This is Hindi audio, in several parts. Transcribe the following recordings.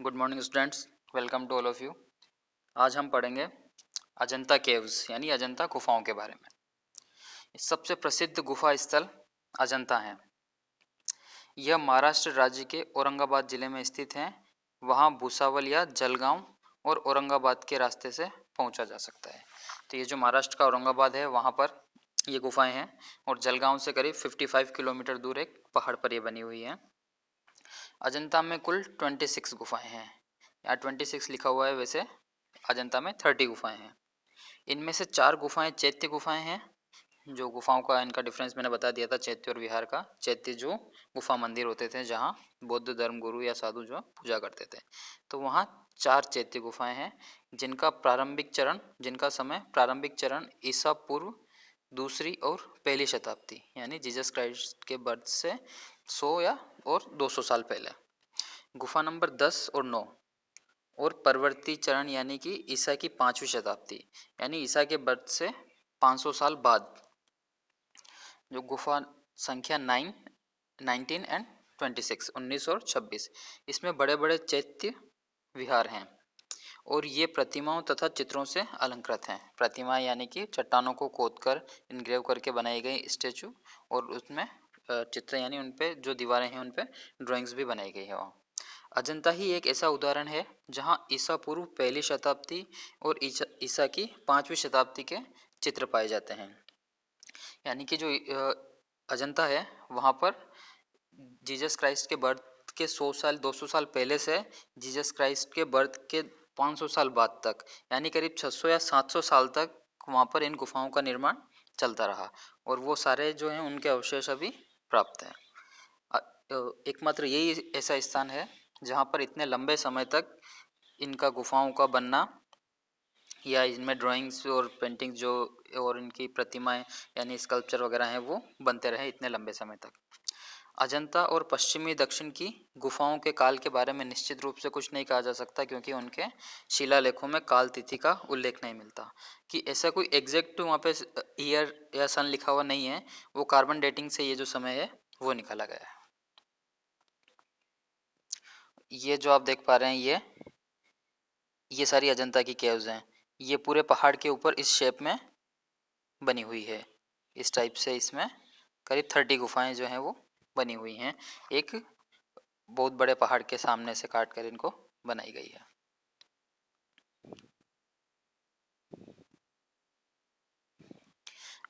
Good morning students, welcome to all of you. आज हम पढ़ेंगे अजंता केव्स यानी अजंता गुफाओं के बारे में। सबसे प्रसिद्ध गुफा स्थल अजंता है। यह महाराष्ट्र राज्य के औरंगाबाद जिले में स्थित है। वहाँ भूसावल या जलगांव और औरंगाबाद के रास्ते से पहुँचा जा सकता है। तो ये जो महाराष्ट्र का औरंगाबाद है वहाँ पर ये गुफाएं हैं और जलगांव से करीब 55 किलोमीटर दूर एक पहाड़ पर ये बनी हुई है। अजंता में कुल 26 गुफाएं हैं। यहाँ 26 लिखा हुआ है, वैसे अजंता में 30 गुफाएं हैं। इनमें से 4 गुफाएं चैत्य गुफाएं हैं। जो गुफाओं का इनका डिफरेंस मैंने बता दिया था चैत्य और विहार का। चैत्य जो गुफा मंदिर होते थे जहाँ बौद्ध धर्म गुरु या साधु जो पूजा करते थे, तो वहाँ 4 चैत्य गुफाएं हैं जिनका समय प्रारंभिक चरण ईसा पूर्व दूसरी और पहली शताब्दी यानी जीसस क्राइस्ट के बर्थ से 100 या और 200 साल पहले। गुफा नंबर 10 और 9 और परवर्ती चरण यानी कि ईसा की 5वीं शताब्दी यानी ईसा के बर्थ से 500 साल बाद। जो गुफा संख्या 9, 19 एंड 26, 19 और 26, इसमें बड़े बड़े चैत्य विहार हैं और ये प्रतिमाओं तथा चित्रों से अलंकृत हैं। प्रतिमाएं यानी कि चट्टानों को खोदकर इनग्रेव करके बनाई गई स्टेचू और उसमें चित्र यानी उन पे जो दीवारें हैं उन पे ड्राइंग्स भी बनाई गई है। वहाँ अजंता ही एक ऐसा उदाहरण है जहाँ ईसा पूर्व पहली शताब्दी और ईसा की 5वीं शताब्दी के चित्र पाए जाते हैं। यानी कि जो अजंता है वहाँ पर जीसस क्राइस्ट के बर्थ के 100 साल 200 साल पहले से जीसस क्राइस्ट के बर्थ के 500 साल बाद तक यानी करीब 600 या 700 साल तक वहाँ पर इन गुफाओं का निर्माण चलता रहा और वो सारे जो हैं उनके अवशेष अभी प्राप्त हैं। एकमात्र यही ऐसा स्थान है जहाँ पर इतने लंबे समय तक इनका गुफाओं का बनना या इनमें ड्राइंग्स और पेंटिंग जो और इनकी प्रतिमाएं यानी स्कल्पचर वगैरह हैं वो बनते रहे इतने लंबे समय तक। अजंता और पश्चिमी दक्षिण की गुफाओं के काल के बारे में निश्चित रूप से कुछ नहीं कहा जा सकता क्योंकि उनके शिलालेखों में काल तिथि का उल्लेख नहीं मिलता कि ऐसा कोई एग्जैक्ट वहाँ पे ईयर या सन लिखा हुआ नहीं है। वो कार्बन डेटिंग से ये जो समय है वो निकाला गया है। ये जो आप देख पा रहे हैं ये सारी अजंता की केव्स हैं। ये पूरे पहाड़ के ऊपर इस शेप में बनी हुई है। इस टाइप से इसमें करीब 30 गुफाएं जो हैं वो बनी हुई हैं। एक बहुत बड़े पहाड़ के सामने से काट कर इनको बनाई गई है।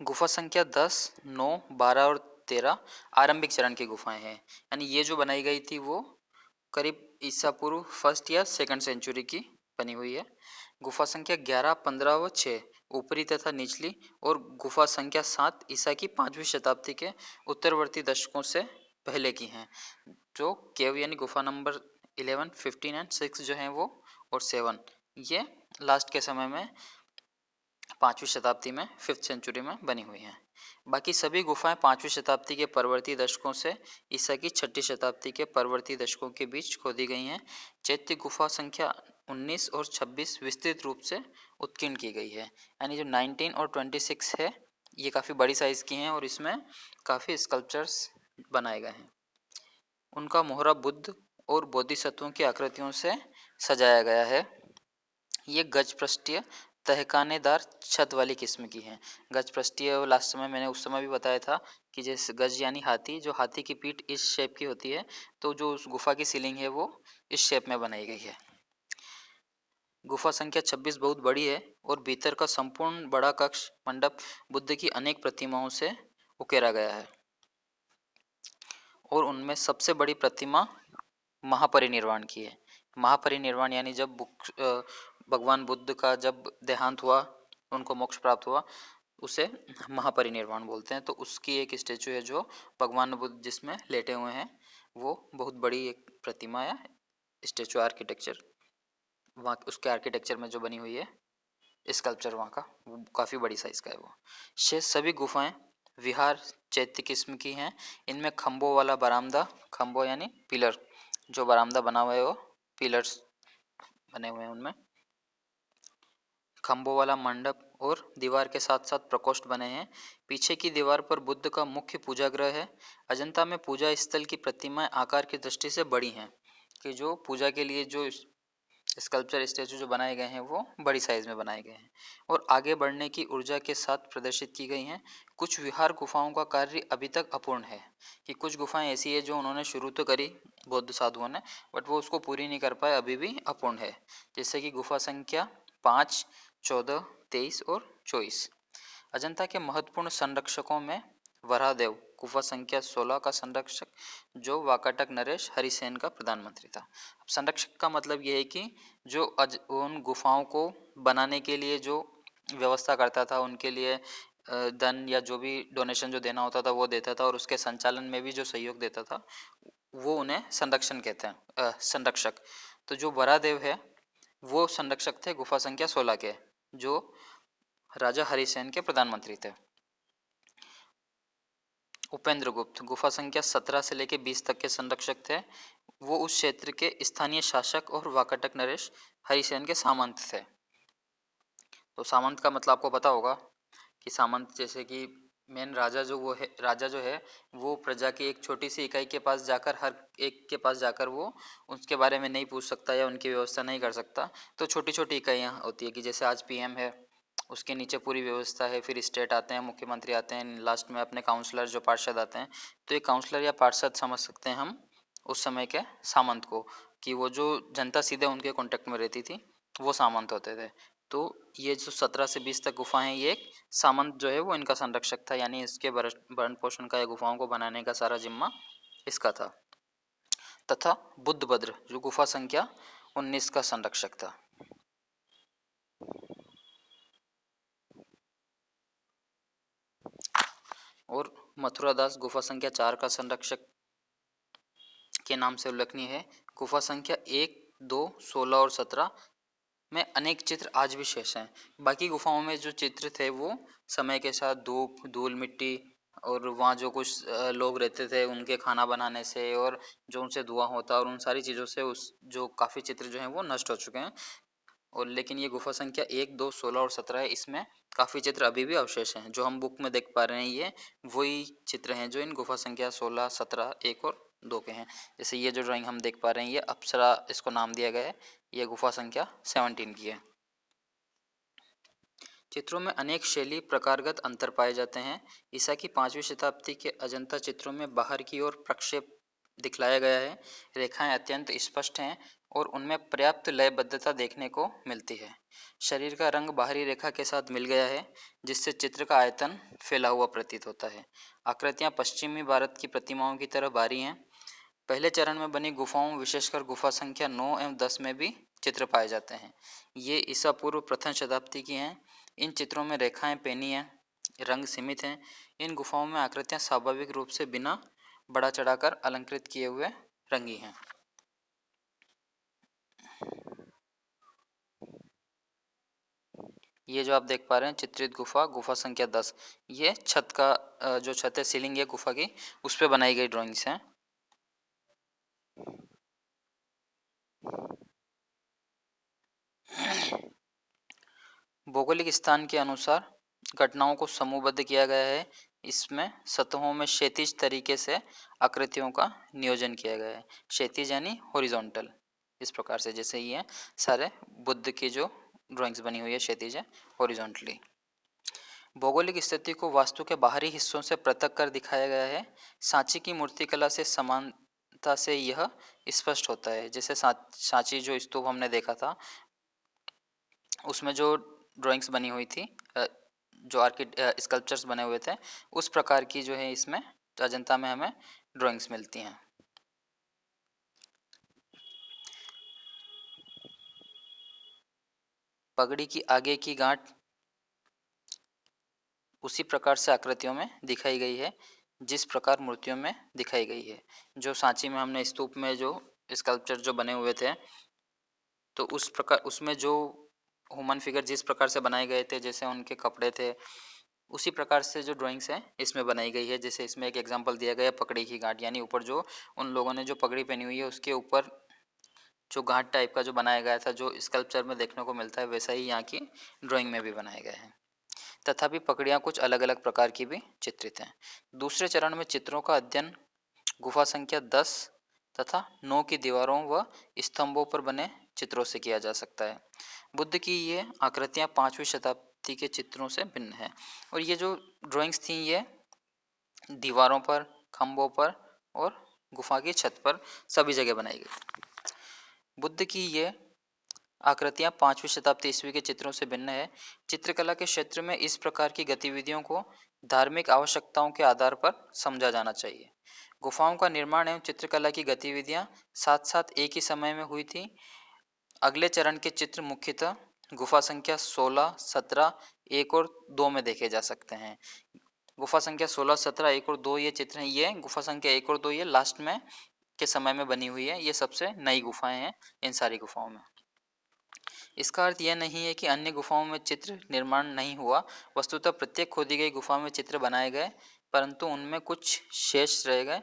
गुफा संख्या 10, 9, 12 और 13 आरंभिक चरण की गुफाएं हैं। यानी ये जो बनाई गई थी वो करीब ईसा पूर्व 1st या 2nd सेंचुरी की बनी हुई है। गुफा संख्या 11, 15 व 6 ऊपरी तथा निचली और गुफा संख्या 7 ईसा की 5वीं शताब्दी के उत्तरवर्ती दशकों से पहले की हैं। जो केव यानी गुफा नंबर 11, 15 एंड 6 जो हैं वो और 7 ये लास्ट के समय में 5वीं शताब्दी में 5th सेंचुरी में बनी हुई हैं। बाकी सभी गुफाएं 5वीं शताब्दी के परवर्ती दशकों से ईसा की 6ठी शताब्दी के परवर्ती दशकों के बीच खोदी गई हैं। चैत्य गुफा संख्या 19 और 26 विस्तृत रूप से उत्कीर्ण की गई है। यानी जो 19 और 26 है ये काफ़ी बड़ी साइज़ की हैं और इसमें काफ़ी स्कल्पचर्स बनाए गए हैं। उनका मोहरा बुद्ध और बोधिसत्वों की आकृतियों से सजाया गया है। ये गजपृष्ठीय तहखानेदार छत वाली किस्म की है। गजपृष्ठीय लास्ट समय मैंने उस समय भी बताया था कि जैसे गज यानी हाथी, जो हाथी की पीठ इस शेप की होती है, तो जो उस गुफा की सीलिंग है वो इस शेप में बनाई गई है। गुफा संख्या 26 बहुत बड़ी है और भीतर का संपूर्ण बड़ा कक्ष मंडप बुद्ध की अनेक प्रतिमाओं से उकेरा गया है और उनमें सबसे बड़ी प्रतिमा महापरिनिर्वाण की है। महापरिनिर्वाण यानी जब भगवान बुद्ध का जब देहांत हुआ, उनको मोक्ष प्राप्त हुआ, उसे महापरिनिर्वाण बोलते हैं। तो उसकी एक स्टेचू है जो भगवान बुद्ध जिसमें लेटे हुए हैं, वो बहुत बड़ी एक प्रतिमा है। स्टेचू आर्किटेक्चर वहाँ उसके आर्किटेक्चर में जो बनी हुई है स्कल्पचर वहाँ का, वो काफ़ी बड़ी साइज़ का है। वो शेष सभी गुफाएं विहार चैत्य किस्म की हैं। इनमें खम्भों वाला बरामदा, खम्भों यानी पिलर, जो बरामदा बना हुआ है वो पिलर्स बने हुए हैं। उनमें खम्भों वाला मंडप और दीवार के साथ साथ प्रकोष्ठ बने हैं। पीछे की दीवार पर बुद्ध का मुख्य पूजा गृह है। अजंता में पूजा स्थल की प्रतिमाएं आकार की दृष्टि से बड़ी हैं। कि जो पूजा के लिए जो स्कल्पचर स्टैचू जो बनाए गए हैं वो बड़ी साइज में बनाए गए हैं और आगे बढ़ने की ऊर्जा के साथ प्रदर्शित की गई हैं। कुछ विहार गुफाओं का कार्य अभी तक अपूर्ण है, कि कुछ गुफाएं ऐसी है जो उन्होंने शुरू तो करी बौद्ध साधुओं ने, बट वो उसको पूरी नहीं कर पाए, अभी भी अपूर्ण है। जैसे कि गुफा संख्या 5, 14, 23 और 24। अजंता के महत्वपूर्ण संरक्षकों में वराहदेव गुफा संख्या 16 का संरक्षक, जो वाकाटक नरेश हरिसेन का प्रधानमंत्री था। संरक्षक का मतलब यह है कि जो उन गुफाओं को बनाने के लिए जो व्यवस्था करता था, उनके लिए धन या जो भी डोनेशन जो देना होता था वो देता था, और उसके संचालन में भी जो सहयोग देता था वो उन्हें संरक्षण कहते हैं, संरक्षक। तो जो वरादेव है वो संरक्षक थे गुफा संख्या 16 के, जो राजा हरिसेन के प्रधानमंत्री थे। उपेंद्र गुप्त गुफा संख्या 17 से लेकर 20 तक के संरक्षक थे। वो उस क्षेत्र के स्थानीय शासक और वाकाटक नरेश हरिसेन के सामंत थे। तो सामंत का मतलब आपको पता होगा कि सामंत जैसे कि मेन राजा जो है वो प्रजा की एक छोटी सी इकाई के पास जाकर, हर एक के पास जाकर वो उसके बारे में नहीं पूछ सकता या उनकी व्यवस्था नहीं कर सकता। तो छोटी छोटी इकाइयाँ होती है कि जैसे आज पीएम है, उसके नीचे पूरी व्यवस्था है, फिर स्टेट आते हैं, मुख्यमंत्री आते हैं, लास्ट में अपने काउंसलर जो पार्षद आते हैं। तो ये काउंसलर या पार्षद समझ सकते हैं हम उस समय के सामंत को, कि वो जो जनता सीधे उनके कांटेक्ट में रहती थी वो सामंत होते थे। तो ये जो 17 से 20 तक गुफा है, ये एक सामंत जो है वो इनका संरक्षक था, यानी इसके भरण पोषण का या गुफाओं को बनाने का सारा जिम्मा इसका था। तथा बुद्धभद्र जो गुफा संख्या 19 का संरक्षक था। और मथुरा दास गुफा संख्या 4 का संरक्षक के नाम से उल्लेखनीय है। गुफा संख्या 1, 2, 16 और 17 में अनेक चित्र आज भी शेष हैं। बाकी गुफाओं में जो चित्र थे वो समय के साथ धूप, धूल, मिट्टी और वहाँ जो कुछ लोग रहते थे उनके खाना बनाने से और जो उनसे धुआं होता और उन सारी चीज़ों से उस जो काफ़ी चित्र जो हैं वो नष्ट हो चुके हैं। और लेकिन ये गुफा संख्या 1, 2, 16 और 17 है, इसमें काफ़ी चित्र अभी भी अवशेष हैं। जो हम बुक में देख पा रहे हैं ये वही चित्र हैं जो इन गुफा संख्या 16, 17, 1 और 2 के हैं। जैसे ये जो ड्राइंग हम देख पा रहे हैं ये अप्सरा इसको नाम दिया गया है, ये गुफा संख्या 17 की है। चित्रों में अनेक शैली प्रकारगत अंतर पाए जाते हैं। ईसा की 5वीं शताब्दी के अजंता चित्रों में बाहर की ओर प्रक्षेप दिखलाया गया है। रेखाएं अत्यंत स्पष्ट हैं और उनमें पर्याप्त लयबद्धता देखने को मिलती है। शरीर का रंग बाहरी रेखा के साथ मिल गया है, जिससे चित्र का आयतन फैला हुआ प्रतीत होता है। आकृतियां पश्चिमी भारत की प्रतिमाओं की तरह भारी हैं। पहले चरण में बनी गुफाओं, विशेषकर गुफा संख्या 9 एवं 10 में भी चित्र पाए जाते हैं। ये ईसा पूर्व प्रथम शताब्दी की हैं। इन चित्रों में रेखाएं पैनी हैं, रंग सीमित हैं। इन गुफाओं में आकृतियां स्वाभाविक रूप से बिना बढ़ा चढ़ाकर अलंकृत किए हुए रंगी हैं। ये जो आप देख पा रहे हैं चित्रित गुफा, गुफा संख्या 10, ये छत का जो छत है, सीलिंग है गुफा की, उस पर बनाई गई ड्राइंग्स हैं। भौगोलिक स्थान के अनुसार घटनाओं को समूहबद्ध किया गया है। इसमें सतहों में क्षैतिज तरीके से आकृतियों का नियोजन किया गया है। क्षैतिज यानी हॉरिजॉन्टल, इस प्रकार से जैसे ये सारे बुद्ध की जो ड्राइंग्स बनी हुई है क्षैतिज है, हॉरिजॉन्टली। भौगोलिक स्थिति को वास्तु के बाहरी हिस्सों से पृथक कर दिखाया गया है। सांची की मूर्तिकला से समानता से यह स्पष्ट होता है। जैसे सांची जो स्तूप हमने देखा था उसमें जो ड्राइंग्स बनी हुई थी, जो स्कल्पचर्स बने हुए थे, उस प्रकार की जो है इसमें अजंता में हमें ड्राइंग्स मिलती हैं। पगड़ी की आगे की गांठ उसी प्रकार से आकृतियों में दिखाई गई है जिस प्रकार मूर्तियों में दिखाई गई है। जो सांची में हमने स्तूप में जो स्कल्पचर जो बने हुए थे, तो उस प्रकार उसमें जो ह्यूमन फिगर जिस प्रकार से बनाए गए थे, जैसे उनके कपड़े थे, उसी प्रकार से जो ड्राइंग्स है इसमें बनाई गई है। जैसे इसमें एक एग्जांपल दिया गया है पगड़ी की गांठ, यानी ऊपर जो उन लोगों ने जो पगड़ी पहनी हुई है उसके ऊपर जो गांठ टाइप का जो बनाया गया था, जो स्कल्पचर में देखने को मिलता है, वैसा ही यहाँ की ड्राइंग में भी बनाया गया है। तथापि पगड़ियाँ कुछ अलग अलग प्रकार की भी चित्रित हैं। दूसरे चरण में चित्रों का अध्ययन गुफा संख्या 10 तथा 9 की दीवारों व स्तंभों पर बने चित्रों से किया जा सकता है। बुद्ध की ये आकृतियां 5वीं शताब्दी के चित्रों से भिन्न है और ये जो ड्राइंग्स थी ये दीवारों पर, खंभों पर और गुफा की छत पर सभी जगह बनाई गई। बुद्ध की ये आकृतियां 5वीं शताब्दी ईस्वी के चित्रों से भिन्न है। चित्रकला के क्षेत्र में इस प्रकार की गतिविधियों को धार्मिक आवश्यकताओं के आधार पर समझा जाना चाहिए। गुफाओं का निर्माण एवं चित्रकला की गतिविधियां साथ साथ एक ही समय में हुई थी। अगले चरण के चित्र मुख्यतः गुफा संख्या 16, 17, 1 और 2 में देखे जा सकते हैं। गुफा संख्या 16, 17, 1 और 2 ये चित्र हैं। ये गुफा संख्या 1 और 2 ये लास्ट में के समय में बनी हुई है। ये सबसे नई गुफाएं हैं इन सारी गुफाओं में। इसका अर्थ यह नहीं है कि अन्य गुफाओं में चित्र निर्माण नहीं हुआ। वस्तुतः प्रत्येक खोदी गई गुफा में चित्र बनाए गए, परंतु उनमें कुछ शेष रह गए।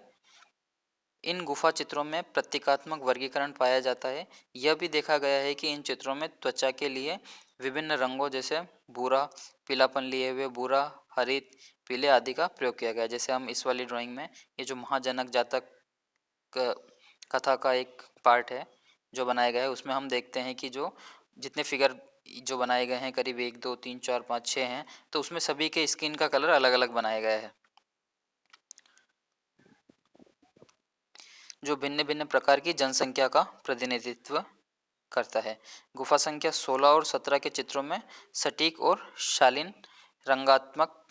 इन गुफा चित्रों में प्रतीकात्मक वर्गीकरण पाया जाता है। यह भी देखा गया है कि इन चित्रों में त्वचा के लिए विभिन्न रंगों जैसे भूरा, पीलापन लिए हुए भूरा, हरित, पीले आदि का प्रयोग किया गया। जैसे हम इस वाली ड्राइंग में ये जो महाजनक जातक कथा का एक पार्ट है जो बनाया गया है, उसमें हम देखते हैं कि जो जितने फिगर जो बनाए गए हैं करीब 1, 2, 3, 4, 5, 6 हैं, तो उसमें सभी के स्किन का कलर अलग अलग बनाया गया है जो भिन्न भिन्न प्रकार की जनसंख्या का प्रतिनिधित्व करता है। गुफा संख्या 16 और 17 के चित्रों में सटीक और शालीन रंगात्मक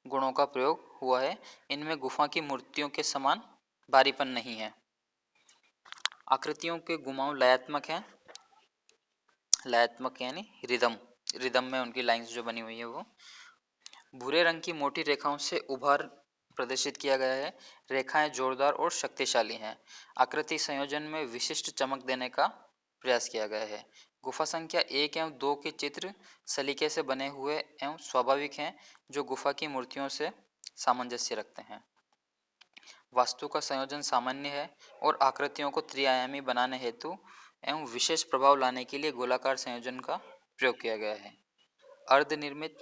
गुणों का प्रयोग हुआ है। इनमें गुफा की मूर्तियों के समान भारीपन नहीं है। आकृतियों के घुमाव लयात्मक हैं। लयात्मक यानी रिदम में उनकी लाइंस जो बनी हुई है वो भूरे रंग की मोटी रेखाओं से उभार प्रदर्शित किया गया है। रेखाएं जोरदार और शक्तिशाली हैं। आकृति संयोजन में विशिष्ट चमक देने का प्रयास किया गया है। गुफा संख्या 1 एवं 2 के चित्र सलीके से बने हुए एवं स्वाभाविक हैं, जो गुफा की मूर्तियों से सामंजस्य रखते हैं। वास्तु का संयोजन सामान्य है और आकृतियों को त्रिआयामी बनाने हेतु एवं विशेष प्रभाव लाने के लिए गोलाकार संयोजन का प्रयोग किया गया है। अर्धनिर्मित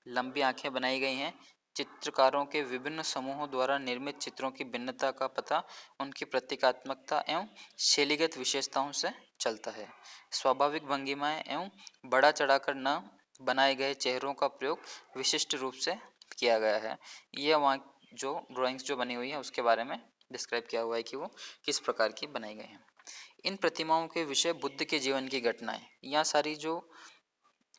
लंबी आंखें बनाई गई हैं। चित्रकारों के विभिन्न समूहों द्वारा निर्मित चित्रों की भिन्नता का पता उनकी प्रतीकात्मकता एवं शैलीगत विशेषताओं से चलता है। स्वाभाविक भंगिमाएं एवं बड़ा चढ़ाकर न बनाए गए चेहरों का प्रयोग विशिष्ट रूप से किया गया है। यह वहाँ जो ड्राइंग्स जो बनी हुई है उसके बारे में डिस्क्राइब किया हुआ है कि वो किस प्रकार की बनाई गई हैं। इन प्रतिमाओं के विषय बुद्ध के जीवन की घटनाएं। यहाँ सारी जो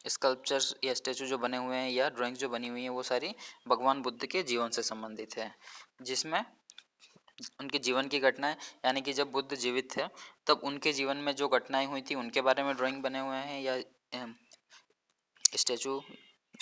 स्कल्पचर्स या स्टेचू जो बने हुए हैं या ड्राइंग्स जो बनी हुई हैं वो सारी भगवान बुद्ध के जीवन से संबंधित है, जिसमें उनके जीवन की घटनाएं यानी कि जब बुद्ध जीवित थे तब उनके जीवन में जो घटनाएं हुई थी उनके बारे में ड्राइंग बने हुए हैं या स्टेचू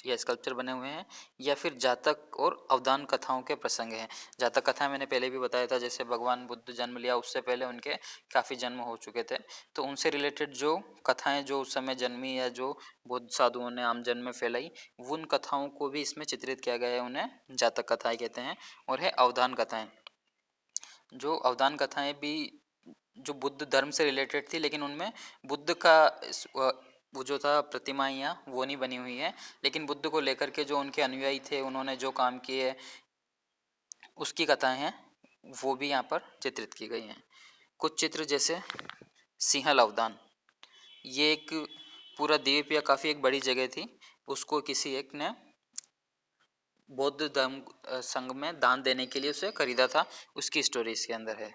या स्कल्पचर बने हुए हैं, या फिर जातक और अवदान कथाओं के प्रसंग हैं। जातक कथा मैंने पहले भी बताया था, जैसे भगवान बुद्ध जन्म लिया उससे पहले उनके काफ़ी जन्म हो चुके थे, तो उनसे रिलेटेड जो कथाएं जो उस समय जन्मी या जो बुद्ध साधुओं ने आम जन में फैलाई, उन कथाओं को भी इसमें चित्रित किया गया है। उन्हें जातक कथाएं कहते हैं। और है अवदान कथाएं। जो अवदान कथाएं भी जो बुद्ध धर्म से रिलेटेड थी, लेकिन उनमें बुद्ध का वो जो था प्रतिमाएं यहाँ वो नहीं बनी हुई है, लेकिन बुद्ध को लेकर के जो उनके अनुयायी थे उन्होंने जो काम किए उसकी कथाएं हैं वो भी यहाँ पर चित्रित की गई हैं। कुछ चित्र जैसे सिंहल अवदान, ये एक पूरा द्वीप या काफ़ी एक बड़ी जगह थी, उसको किसी एक ने बौद्ध धर्म संघ में दान देने के लिए उसे खरीदा था, उसकी स्टोरी इसके अंदर है।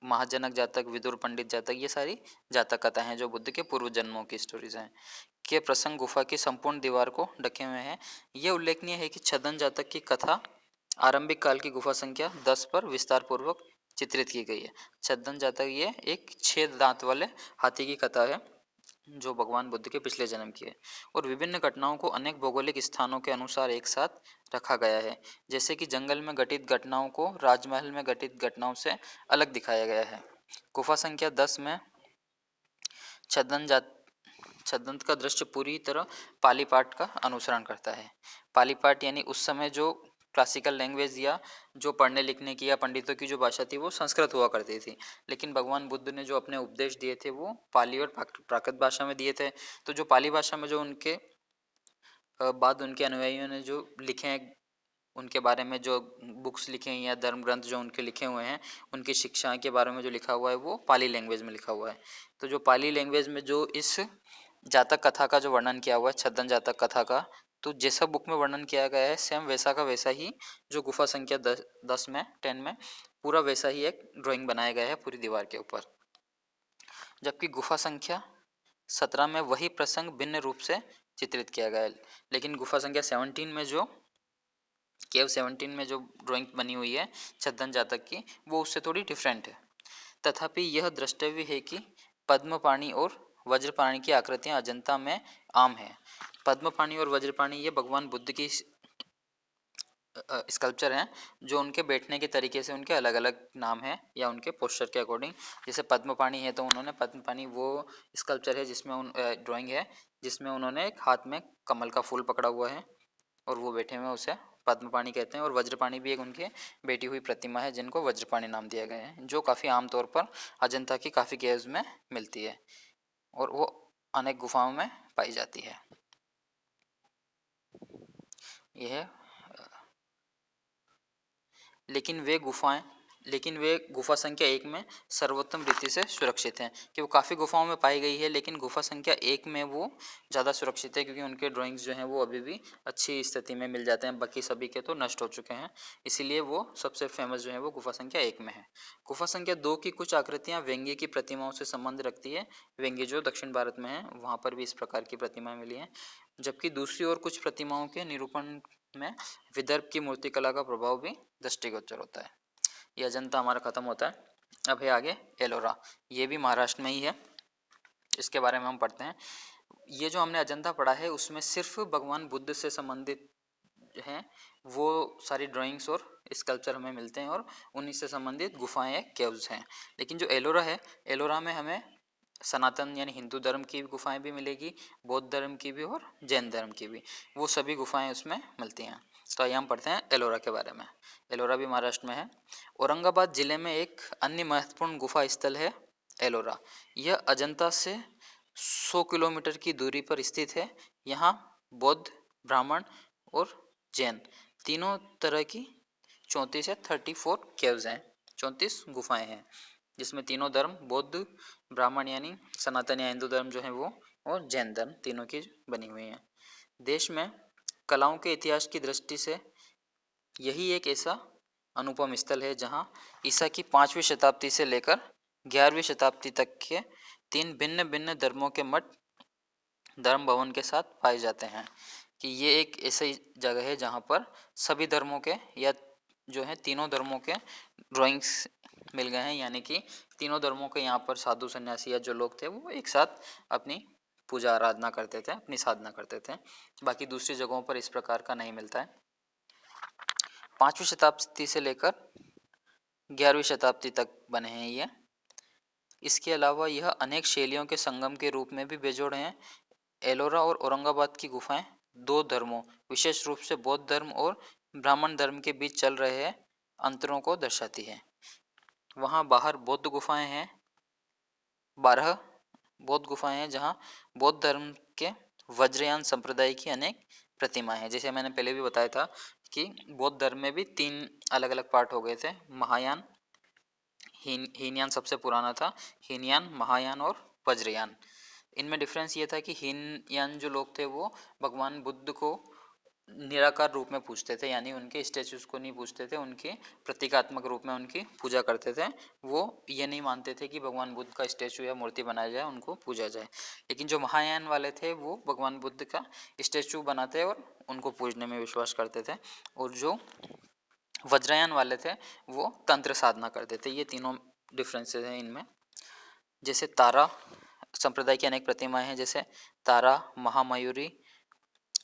महाजनक जातक, विदुर पंडित जातक, ये सारी जातक कथाएं हैं जो बुद्ध के पूर्व जन्मों की स्टोरीज हैं। के प्रसंग गुफा की संपूर्ण दीवार को ढके हुए हैं। यह उल्लेखनीय है कि छद्म जातक की कथा आरंभिक काल की गुफा संख्या 10 पर विस्तार पूर्वक चित्रित की गई है। छद्म जातक ये एक 6 दांत वाले हाथी की कथा है जो भगवान बुद्ध के पिछले जन्म की है, और विभिन्न घटनाओं को अनेक भौगोलिक स्थानों के अनुसार एक साथ रखा गया है। जैसे कि जंगल में घटित घटनाओं को राजमहल में घटित घटनाओं से अलग दिखाया गया है। गुफा संख्या 10 में छद्म का दृश्य पूरी तरह पाली पाठ का अनुसरण करता है। पाली पाठ यानी उस समय जो क्लासिकल लैंग्वेज या जो पढ़ने लिखने की या पंडितों की जो भाषा थी वो संस्कृत हुआ करती थी, लेकिन भगवान बुद्ध ने जो अपने उपदेश दिए थे वो पाली और प्राकृत भाषा में दिए थे। तो जो पाली भाषा में जो उनके बाद उनके अनुयायियों ने जो लिखे हैं उनके बारे में जो बुक्स लिखे हैं या धर्म ग्रंथ जो उनके लिखे हुए हैं, उनकी शिक्षा के बारे में जो लिखा हुआ है वो पाली लैंग्वेज में लिखा हुआ है। तो जो पाली लैंग्वेज में जो इस जातक कथा का जो वर्णन किया हुआ है, छद्म जातक कथा का, तो जैसा बुक में वर्णन किया गया है सेम वैसा का वैसा ही जो गुफा संख्या 10 में 10 में पूरा वैसा ही एक ड्राइंग बनाया गया है पूरी दीवार के ऊपर। जबकि गुफा संख्या 17 में वही प्रसंग भिन्न रूप से चित्रित किया गया है, लेकिन गुफा संख्या 17 में जो केव 17 में जो ड्राइंग बनी हुई है छद्म जातक की, वो उससे थोड़ी डिफरेंट है। तथापि यह द्रष्टव्य है कि पद्मपाणि और वज्रपाणि की आकृतियां अजंता में आम है। पद्मपाणि और वज्रपाणि ये भगवान बुद्ध की स्कल्पचर हैं, जो उनके बैठने के तरीके से उनके अलग अलग नाम हैं या उनके पोस्चर के अकॉर्डिंग। जैसे पद्मपाणि है तो उन्होंने पद्मपाणि वो स्कल्पचर है जिसमें ड्राइंग है जिसमें उन्होंने एक हाथ में कमल का फूल पकड़ा हुआ है और वो बैठे हुए उसे पद्मपाणि कहते हैं। और वज्रपाणि भी एक उनके बैठी हुई प्रतिमा है जिनको वज्रपाणि नाम दिया गया है, जो काफ़ी आमतौर पर अजंता की काफ़ी केव्स में मिलती है और वो अनेक गुफाओं में पाई जाती है। यह लेकिन वे गुफा संख्या 1 में सर्वोत्तम रीति से सुरक्षित हैं, कि वो काफ़ी गुफाओं में पाई गई है लेकिन गुफा संख्या 1 में वो ज़्यादा सुरक्षित है क्योंकि उनके ड्राइंग्स जो हैं वो अभी भी अच्छी स्थिति में मिल जाते हैं, बाकी सभी के तो नष्ट हो चुके हैं, इसीलिए वो सबसे फेमस जो है वो गुफा संख्या 1 में है। गुफा संख्या 2 की कुछ आकृतियाँ व्यंग्य की प्रतिमाओं से संबंध रखती है। व्यंग्य जो दक्षिण भारत में है वहाँ पर भी इस प्रकार की प्रतिमाएं मिली हैं, जबकि दूसरी ओर कुछ प्रतिमाओं के निरूपण में विदर्भ की मूर्तिकला का प्रभाव भी दृष्टिगोचर होता है। ये अजंता हमारा खत्म होता है। अब है आगे एलोरा, ये भी महाराष्ट्र में ही है, इसके बारे में हम पढ़ते हैं। ये जो हमने अजंता पढ़ा है उसमें सिर्फ भगवान बुद्ध से संबंधित हैं वो सारी ड्राइंग्स और स्कल्पचर हमें मिलते हैं और उन्हीं से संबंधित गुफाएं केव्स हैं। लेकिन जो एलोरा है, एलोरा में हमें सनातन यानी हिंदू धर्म की गुफाएं भी मिलेगी, बौद्ध धर्म की भी और जैन धर्म की भी, वो सभी गुफाएं उसमें मिलती हैं। तो आइए हम पढ़ते हैं एलोरा के बारे में। एलोरा भी महाराष्ट्र में है। औरंगाबाद जिले में एक अन्य महत्वपूर्ण गुफा स्थल है एलोरा। यह अजंता से 100 किलोमीटर की दूरी पर स्थित है। यहाँ बौद्ध, ब्राह्मण और जैन तीनों तरह की 34 या 34 केव्स हैं, 34 गुफाएं हैं, जिसमें तीनों धर्म बौद्ध, ब्राह्मण यानी सनातन या हिंदू धर्म जो है वो और जैन धर्म तीनों की बनी हुई हैं। देश में कलाओं के इतिहास की दृष्टि से यही एक ऐसा अनुपम स्थल है जहां ईसा की 5वीं शताब्दी से लेकर 11वीं शताब्दी तक के 3 भिन्न भिन्न धर्मों के मठ धर्म भवन के साथ पाए जाते हैं। कि ये एक ऐसी जगह है जहाँ पर सभी धर्मों के या जो है तीनों धर्मों के ड्राइंग्स मिल गए हैं, यानी कि तीनों धर्मों के यहाँ पर साधु सन्यासी या जो लोग थे वो एक साथ अपनी पूजा आराधना करते थे, अपनी साधना करते थे। बाकी दूसरी जगहों पर इस प्रकार का नहीं मिलता है। 5वीं शताब्दी से लेकर 11वीं शताब्दी तक बने हैं ये। इसके अलावा यह अनेक शैलियों के संगम के रूप में भी बेजोड़ हैं। एलोरा और औरंगाबाद की गुफाएं दो धर्मों, विशेष रूप से बौद्ध धर्म और ब्राह्मण धर्म के बीच चल रहे अंतरों को दर्शाती है। वहाँ बाहर बौद्ध गुफाएं हैं, 12 बौद्ध गुफाएं हैं जहाँ बौद्ध धर्म के वज्रयान संप्रदाय की अनेक प्रतिमाएं हैं। जैसे मैंने पहले भी बताया था कि बौद्ध धर्म में भी 3 अलग अलग पार्ट हो गए थे, महायान, हीनयान सबसे पुराना था, हीनयान, महायान और वज्रयान। इनमें डिफरेंस ये था कि हीनयान जो लोग थे वो भगवान बुद्ध को निराकार रूप में पूजते थे, यानी उनके स्टेचूज को नहीं पूजते थे, उनके प्रतीकात्मक रूप में उनकी पूजा करते थे। वो ये नहीं मानते थे कि भगवान बुद्ध का स्टेचू या मूर्ति बनाया जाए, उनको पूजा जाए। लेकिन जो महायान वाले थे वो भगवान बुद्ध का स्टेचू बनाते और उनको पूजने में विश्वास करते थे। और जो वज्रयान वाले थे वो तंत्र साधना करते थे। ये तीनों डिफरेंसेस हैं इनमें। जैसे तारा संप्रदाय की अनेक प्रतिमाएं हैं, जैसे तारा, महामयूरी,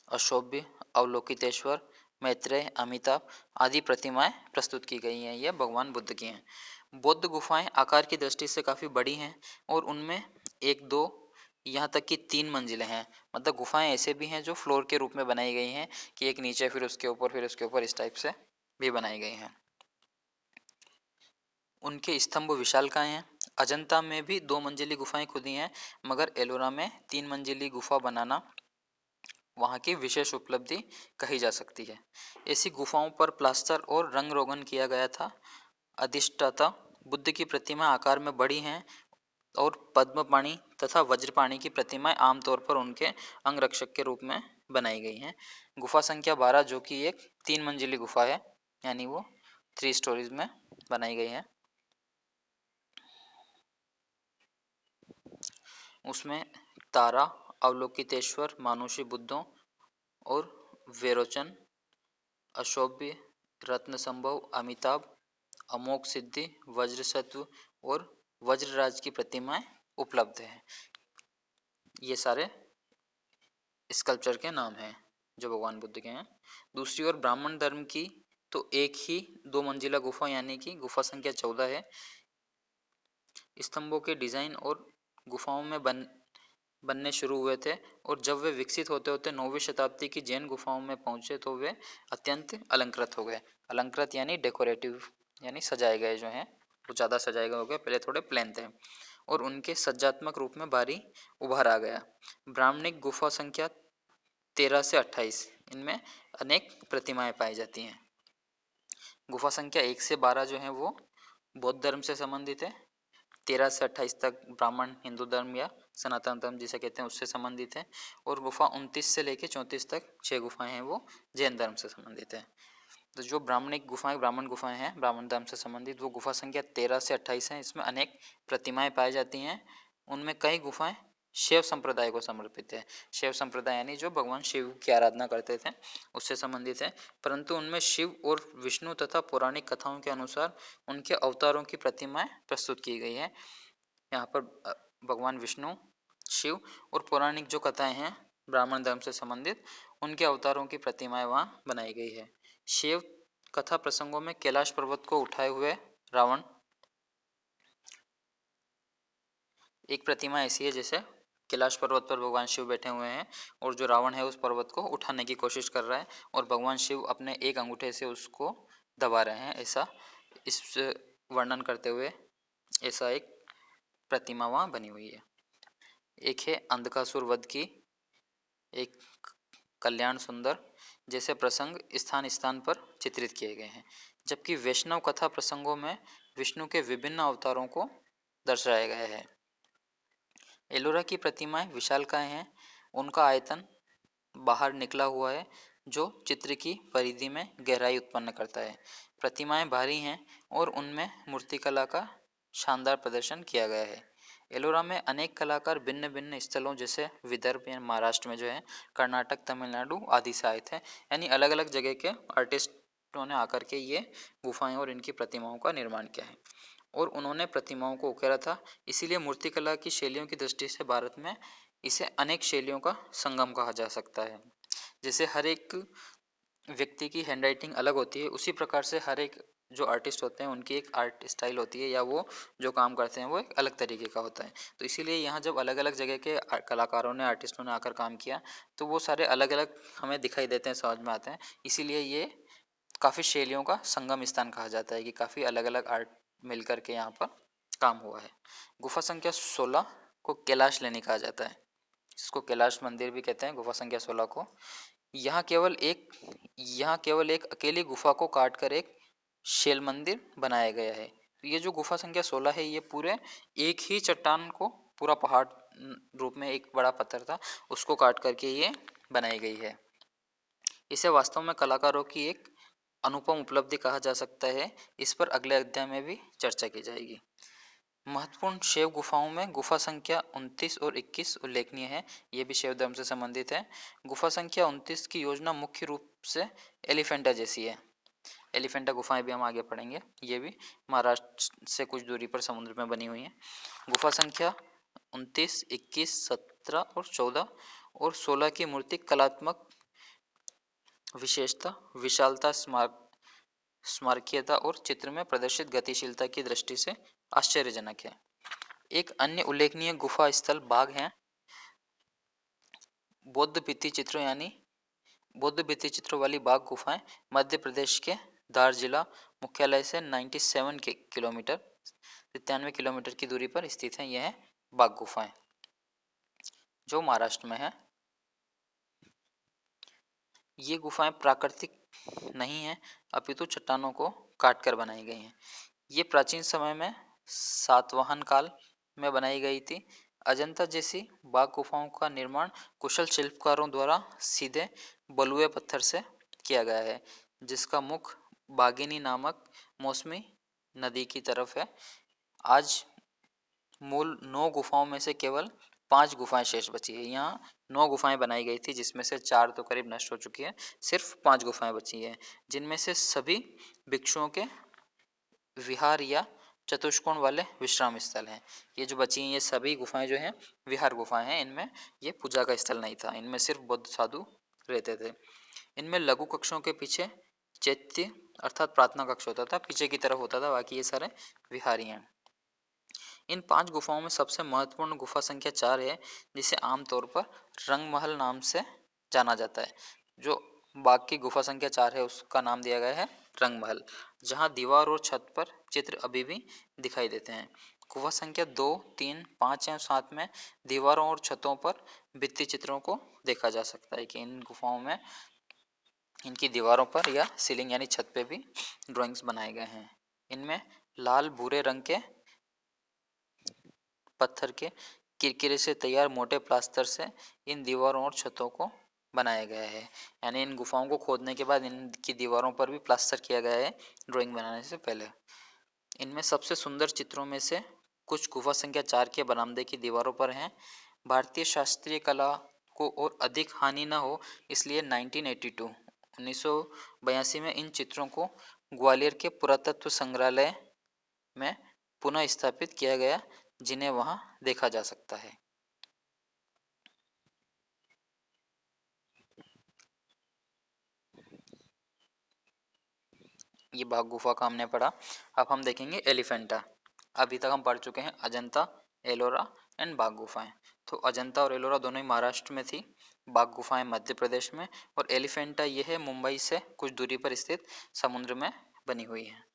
अशोभ्य, अवलोकितेश्वर, मैत्रेय, अमिताभ आदि प्रतिमाएं प्रस्तुत की गई हैं। ये भगवान बुद्ध की हैं। बौद्ध गुफाएं आकार की दृष्टि से काफ़ी बड़ी हैं और उनमें 1, 2 यहाँ तक कि 3 मंजिलें हैं। मतलब गुफाएं ऐसे भी हैं जो फ्लोर के रूप में बनाई गई हैं कि एक नीचे फिर उसके ऊपर इस टाइप से भी बनाई गई हैं। उनके स्तंभ विशालकाय हैं। अजंता में भी 2 मंजिली गुफाएं खुदी हैं, मगर एलोरा में 3 मंजिली गुफा बनाना वहाँ की विशेष उपलब्धि कही जा सकती है। ऐसी गुफाओं पर प्लास्टर और रंग रोगन किया गया था। अधिष्ठाता बुद्ध की प्रतिमा आकार में बड़ी हैं और पद्मपाणि तथा वज्रपाणि की प्रतिमाएं आमतौर पर उनके अंगरक्षक के रूप में बनाई गई हैं। गुफा संख्या 12 जो कि एक 3 मंजिली गुफा है, यानी वो 3 स्टोरीज में बनाई गई है। उसमें तारा, अवलोकितेश्वर, मानुषी बुद्धों और वेरोचन, अशोभ्य, रत्नसंभव, अमिताभ, अमोघ सिद्धि, वज्रसत्व और वज्रराज की प्रतिमाएं उपलब्ध हैं। ये सारे स्कल्पचर के नाम हैं जो भगवान बुद्ध के हैं। दूसरी ओर ब्राह्मण धर्म की तो एक ही 2 मंजिला गुफा यानी कि गुफा संख्या 14 है। स्तंभों के डिजाइन और गुफाओं में बनने शुरू हुए थे और जब वे विकसित होते होते 9वीं शताब्दी की जैन गुफाओं में पहुंचे तो वे अत्यंत अलंकृत हो गए। अलंकृत यानी डेकोरेटिव, यानी सजाए गए जो हैं वो ज़्यादा सजाए गए हो गए, पहले थोड़े प्लेन थे और उनके सज्जात्मक रूप में भारी उभार आ गया। ब्राह्मणिक गुफा संख्या 13 से 28, इनमें अनेक प्रतिमाएं पाई जाती हैं। गुफा संख्या 1 से 12 जो है वो बौद्ध धर्म से संबंधित है। 13 से 28 तक ब्राह्मण हिंदू धर्म या सनातन धर्म जिसे कहते हैं उससे संबंधित है। और गुफा 29 से लेकर 34 तक 6 गुफाएं हैं वो जैन धर्म से संबंधित है। तो जो ब्राह्मणिक गुफाएं, ब्राह्मण गुफाएं हैं ब्राह्मण धर्म से संबंधित, वो गुफा संख्या 13 से 28 है। इसमें अनेक प्रतिमाएं पाई जाती हैं। उनमें कई गुफाएं शैव संप्रदाय को समर्पित है। शैव संप्रदाय यानी जो भगवान शिव की आराधना करते थे उससे संबंधित है, परंतु उनमें शिव और विष्णु तथा पौराणिक कथाओं के अनुसार उनके अवतारों की प्रतिमाएं प्रस्तुत की गई है। यहाँ पर भगवान विष्णु, शिव और पौराणिक जो कथाएं हैं ब्राह्मण धर्म से संबंधित, उनके अवतारों की प्रतिमाएं वहाँ बनाई गई है। शिव कथा प्रसंगों में कैलाश पर्वत को उठाए हुए रावण एक प्रतिमा ऐसी है जैसे कैलाश पर्वत पर भगवान शिव बैठे हुए हैं और जो रावण है उस पर्वत को उठाने की कोशिश कर रहा है और भगवान शिव अपने एक अंगूठे से उसको दबा रहे हैं, ऐसा इस वर्णन करते हुए ऐसा एक प्रतिमा वहाँ बनी हुई है। एक है अंधकासुर वध की एक कल्याण सुंदर जैसे प्रसंग स्थान स्थान पर चित्रित किए गए हैं, जबकि वैष्णव कथा प्रसंगों में विष्णु के विभिन्न अवतारों को दर्शाया गया है। एलोरा की प्रतिमाएं विशालकाय हैं, उनका आयतन बाहर निकला हुआ है जो चित्र की परिधि में गहराई उत्पन्न करता है। प्रतिमाएं भारी हैं और उनमें मूर्तिकला का शानदार प्रदर्शन किया गया है। एलोरा में अनेक कलाकार भिन्न भिन्न स्थलों जैसे विदर्भ या महाराष्ट्र में जो है, कर्नाटक, तमिलनाडु आदि से आए थे, यानी अलग अलग जगह के आर्टिस्टों ने आकर के ये गुफाएं और इनकी प्रतिमाओं का निर्माण किया है और उन्होंने प्रतिमाओं को उकेरा था। इसीलिए मूर्तिकला की शैलियों की दृष्टि से भारत में इसे अनेक शैलियों का संगम कहा जा सकता है। जैसे हर एक व्यक्ति की हैंडराइटिंग अलग होती है, उसी प्रकार से हर एक जो आर्टिस्ट होते हैं उनकी एक आर्ट स्टाइल होती है या वो जो काम करते हैं वो एक अलग तरीके का होता है। तो इसीलिए यहाँ जब अलग अलग जगह के कलाकारों ने, आर्टिस्टों ने आकर काम किया तो वो सारे अलग अलग हमें दिखाई देते हैं, समझ में आते हैं। इसीलिए ये काफ़ी शैलियों का संगम स्थान कहा जाता है कि काफ़ी अलग अलग आर्ट मिलकर के यहाँ पर काम हुआ है। गुफा संख्या 16 को कैलाश लेनी कहा जाता है, इसको कैलाश मंदिर भी कहते हैं गुफा संख्या 16 को। यहाँ केवल एक अकेली गुफा को काटकर एक शैल मंदिर बनाया गया है। तो ये जो गुफा संख्या 16 है ये पूरे एक ही चट्टान को, पूरा पहाड़ रूप में एक बड़ा पत्थर था उसको काट करके ये बनाई गई है। इसे वास्तव में कलाकारों की एक अनुपम उपलब्धि कहा जा सकता है। इस पर अगले अध्याय में भी चर्चा की जाएगी। महत्वपूर्ण शैव गुफाओं में गुफा संख्या 29 और 21 उल्लेखनीय है, ये भी शैव धर्म से संबंधित है। गुफा संख्या 29 की योजना मुख्य रूप से एलिफेंटा जैसी है। एलिफेंटा गुफाएं भी हम आगे पढ़ेंगे, ये भी महाराष्ट्र से कुछ दूरी पर समुद्र में बनी हुई है। गुफा संख्या 29, 21, 17 और 14 और 16 की मूर्ति कलात्मक विशेषता, विशालता, स्मारकीयता और चित्र में प्रदर्शित गतिशीलता की दृष्टि से आश्चर्यजनक है। एक अन्य उल्लेखनीय गुफा स्थल बाग है। बौद्ध भित्ति चित्रों यानी बौद्ध भित्ति चित्रों वाली बाग गुफाएं मध्य प्रदेश के धार जिला मुख्यालय से 97 किलोमीटर 93 किलोमीटर की दूरी पर स्थित है। यह बाग गुफाएं जो महाराष्ट्र में है। ये गुफाएं प्राकृतिक नहीं है, अपितु चट्टानों को काट कर बनाई गई हैं। ये प्राचीन समय में सातवाहन काल में बनाई गई थी। अजंता जैसी बाघ गुफाओं का निर्माण कुशल शिल्पकारों द्वारा सीधे बलुए पत्थर से किया गया है, जिसका मुख बागिनी नामक मौसमी नदी की तरफ है। आज मूल 9 गुफाओं में से केवल 5 गुफाएं शेष बची है। यहाँ 9 गुफाएं बनाई गई थी, जिसमें से 4 तो करीब नष्ट हो चुकी है, सिर्फ 5 गुफाएं बची है, जिनमें से सभी भिक्षुओं के विहार या चतुष्कोण वाले विश्राम स्थल हैं। ये जो बची हैं ये सभी गुफाएं जो हैं विहार गुफाएं हैं, इनमें ये पूजा का स्थल नहीं था, इनमें सिर्फ बौद्ध साधु रहते थे। इनमें लघु कक्षों के पीछे चैत्य अर्थात प्रार्थना कक्ष होता था, पीछे की तरफ होता था, बाकी ये सारे विहारी हैं। इन 5 गुफाओं में सबसे महत्वपूर्ण गुफा संख्या 4 है, जिसे आमतौर पर रंगमहल नाम से जाना जाता है। जो बाघ की गुफा संख्या 4 है उसका नाम दिया गया है रंगमहल, जहां दीवार और छत पर चित्र अभी भी दिखाई देते हैं। गुफा संख्या 2, 3, 5 या 7 में दीवारों और छतों पर भित्ति चित्रों को देखा जा सकता है कि इन गुफाओं में इनकी दीवारों पर या सीलिंग यानी छत पे भी ड्राइंग्स बनाए गए हैं। इनमें लाल भूरे रंग के पत्थर के किरकिरे से तैयार मोटे प्लास्टर से इन दीवारों और छतों को बनाया गया है। यानी इन गुफाओं को खोदने के बाद इनकी दीवारों पर भी प्लास्टर किया गया है ड्राइंग बनाने से पहले। इनमें सबसे सुंदर चित्रों में से कुछ गुफा संख्या 4 के बरामदे की दीवारों पर हैं। भारतीय शास्त्रीय कला को और अधिक हानि न हो इसलिए 1982 में इन चित्रों को ग्वालियर के पुरातत्व संग्रहालय में पुनः स्थापित किया गया, जिन्हें वहां देखा जा सकता है। ये बाघ गुफा का हमने पढ़ा। अब हम देखेंगे एलिफेंटा। अभी तक हम पढ़ चुके हैं अजंता, एलोरा एंड बाघ गुफाएं। तो अजंता और एलोरा दोनों ही महाराष्ट्र में थी, बाघ गुफाएं मध्य प्रदेश में, और एलिफेंटा यह है मुंबई से कुछ दूरी पर स्थित समुद्र में बनी हुई है।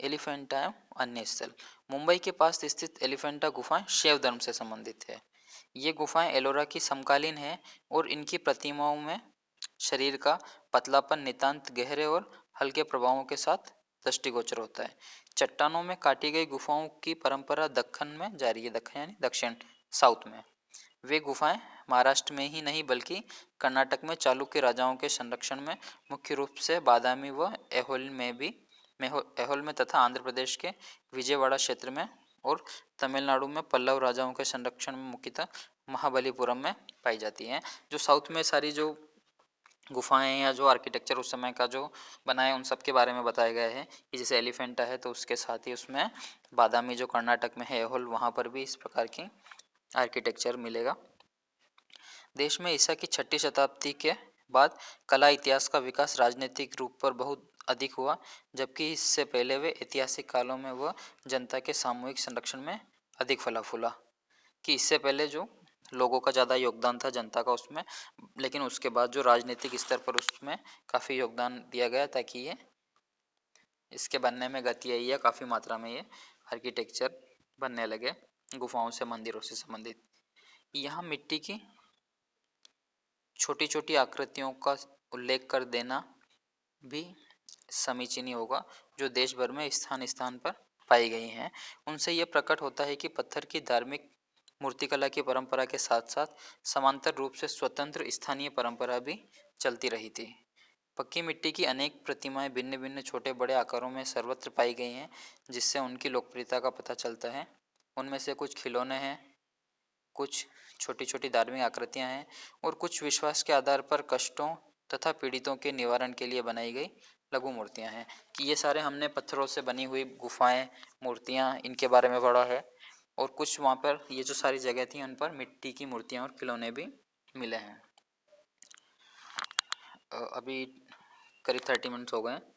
एलिफेंटा अन्य स्थल। मुंबई के पास स्थित एलिफेंटा गुफाएं शैव धर्म से संबंधित है। ये गुफाएं एलोरा की समकालीन है और इनकी प्रतिमाओं में शरीर का पतलापन नितांत गहरे और हल्के प्रभावों के साथ दृष्टिगोचर होता है। चट्टानों में काटी गई गुफाओं की परंपरा दक्कन में जारी है, दक्कन यानी दक्षिण साउथ में। वे गुफाएं महाराष्ट्र में ही नहीं बल्कि कर्नाटक में चालुक्य राजाओं के संरक्षण में, मुख्य रूप से बादामी व ऐहोल में तथा आंध्र प्रदेश के विजयवाड़ा क्षेत्र में और तमिलनाडु में पल्लव राजाओं के संरक्षण में मुख्यतः महाबलीपुरम में पाई जाती हैं। जो साउथ में सारी जो गुफाएं या जो आर्किटेक्चर उस समय का जो बना है उन सब के बारे में बताया गया है कि जैसे एलिफेंटा है तो उसके साथ ही उसमें बादामी जो कर्नाटक में है ऐहोल, वहाँ पर भी इस प्रकार की आर्किटेक्चर मिलेगा। देश में ईसा की 6ठी शताब्दी के बाद कला इतिहास का विकास राजनीतिक रूप पर बहुत अधिक हुआ, जबकि इससे पहले वे ऐतिहासिक कालों में वह जनता के सामूहिक संरक्षण में अधिक फला फूला। कि इससे पहले जो लोगों का ज़्यादा योगदान था जनता का उसमें, लेकिन उसके बाद जो राजनीतिक स्तर पर उसमें काफ़ी योगदान दिया गया ताकि ये इसके बनने में गति आई है, काफ़ी मात्रा में ये आर्किटेक्चर बनने लगे गुफाओं से मंदिरों से संबंधित। यहाँ मिट्टी की छोटी छोटी आकृतियों का उल्लेख कर देना भी समीचीन होगा, जो देश भर में स्थान स्थान पर पाई गई हैं। उनसे यह प्रकट होता है कि पत्थर की धार्मिक मूर्तिकला की परंपरा के साथ साथ समांतर रूप से स्वतंत्र स्थानीय परंपरा भी चलती रही थी। पक्की मिट्टी की अनेक प्रतिमाएं भिन्न भिन्न छोटे बड़े आकारों में सर्वत्र पाई गई हैं, जिससे उनकी लोकप्रियता का पता चलता है। उनमें से कुछ खिलौने हैं, कुछ छोटी छोटी धार्मिक आकृतियां हैं और कुछ विश्वास के आधार पर कष्टों तथा पीड़ितों के निवारण के लिए बनाई गई लघु मूर्तियां हैं। कि ये सारे हमने पत्थरों से बनी हुई गुफाएं, मूर्तियां, इनके बारे में पढ़ा है। और कुछ वहाँ पर ये जो सारी जगह थी उन पर मिट्टी की मूर्तियां और खिलौने भी मिले हैं। अभी करीब 30 मिनट्स हो गए हैं,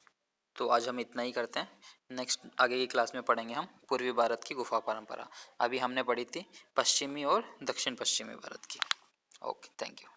तो आज हम इतना ही करते हैं। नेक्स्ट आगे की क्लास में पढ़ेंगे हम पूर्वी भारत की गुफा परंपरा। अभी हमने पढ़ी थी पश्चिमी और दक्षिण पश्चिमी भारत की। Okay, thank you.